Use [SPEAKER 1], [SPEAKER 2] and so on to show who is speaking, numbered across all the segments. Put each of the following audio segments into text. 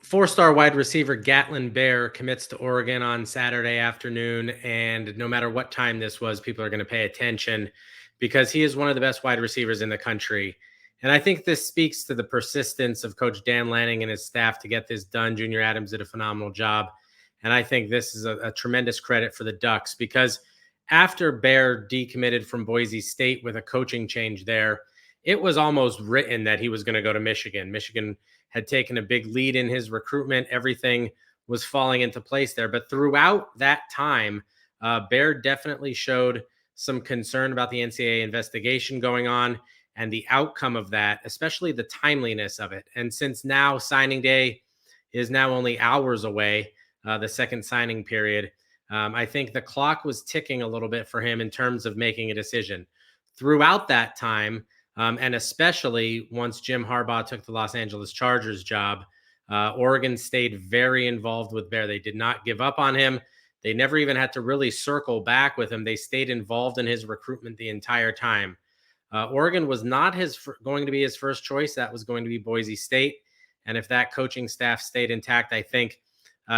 [SPEAKER 1] Four-star wide receiver Gatlin Bair commits to Oregon on Saturday afternoon. And no matter what time this was, people are going to pay attention because he is one of the best wide receivers in the country. And I think this speaks to the persistence of Coach Dan Lanning and his staff to get this done. Junior Adams did a phenomenal job. And I think this is a tremendous credit for the Ducks because after Bair decommitted from Boise State with a coaching change there, it was almost written that he was going to go to Michigan. Michigan had taken a big lead in his recruitment. Everything was falling into place there. But throughout that time, Bair definitely showed some concern about the NCAA investigation going on and the outcome of that, especially the timeliness of it. And since now signing day is now only hours away, the second signing period, I think the clock was ticking a little bit for him in terms of making a decision. Throughout that time, and especially once Jim Harbaugh took the Los Angeles Chargers job, Oregon stayed very involved with Bair. They did not give up on him. They never even had to really circle back with him. They stayed involved in his recruitment the entire time. Oregon was not going to be his first choice. That was going to be Boise State. And if that coaching staff stayed intact, I think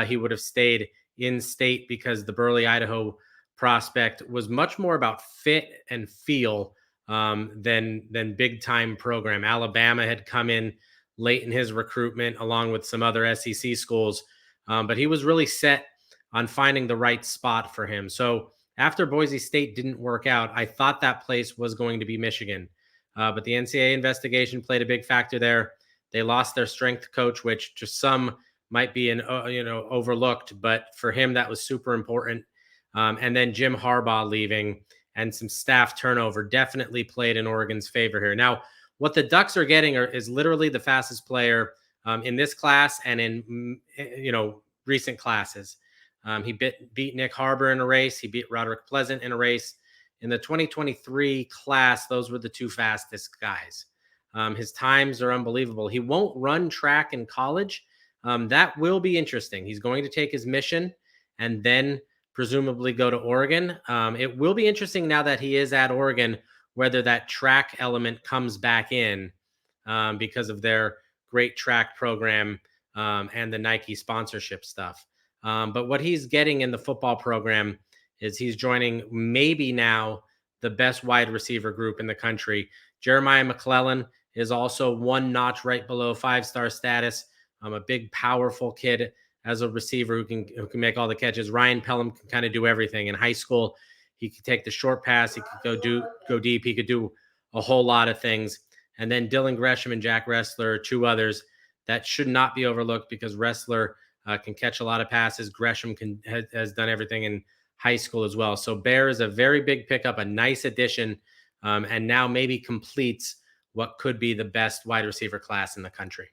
[SPEAKER 1] he would have stayed in state because the Burley, Idaho prospect was much more about fit and feel than big time program. Alabama had come in late in his recruitment along with some other SEC schools, but he was really set on finding the right spot for him. So after Boise State didn't work out, I thought that place was going to be Michigan, but the NCAA investigation played a big factor there. They lost their strength coach, which to some might be overlooked, but for him that was super important. And then Jim Harbaugh leaving and some staff turnover definitely played in Oregon's favor here. Now, what the Ducks are getting is literally the fastest player in this class and in recent classes. He beat Nick Harbor in a race. He beat Roderick Pleasant in a race. In the 2023 class, those were the two fastest guys. His times are unbelievable. He won't run track in college. That will be interesting. He's going to take his mission and then presumably go to Oregon. It will be interesting now that he is at Oregon, whether that track element comes back in because of their great track program and the Nike sponsorship stuff. But what he's getting in the football program is he's joining maybe now the best wide receiver group in the country. Jeremiah McClellan is also one notch right below five-star status. A big, powerful kid as a receiver who can make all the catches. Ryan Pelham can kind of do everything. In high school, he could take the short pass. He could go deep. He could do a whole lot of things. And then Dylan Gresham and Jack Ressler are two others that should not be overlooked because Ressler can catch a lot of passes. Gresham has done everything in high school as well. So Bair is a very big pickup, a nice addition, and now maybe completes what could be the best wide receiver class in the country.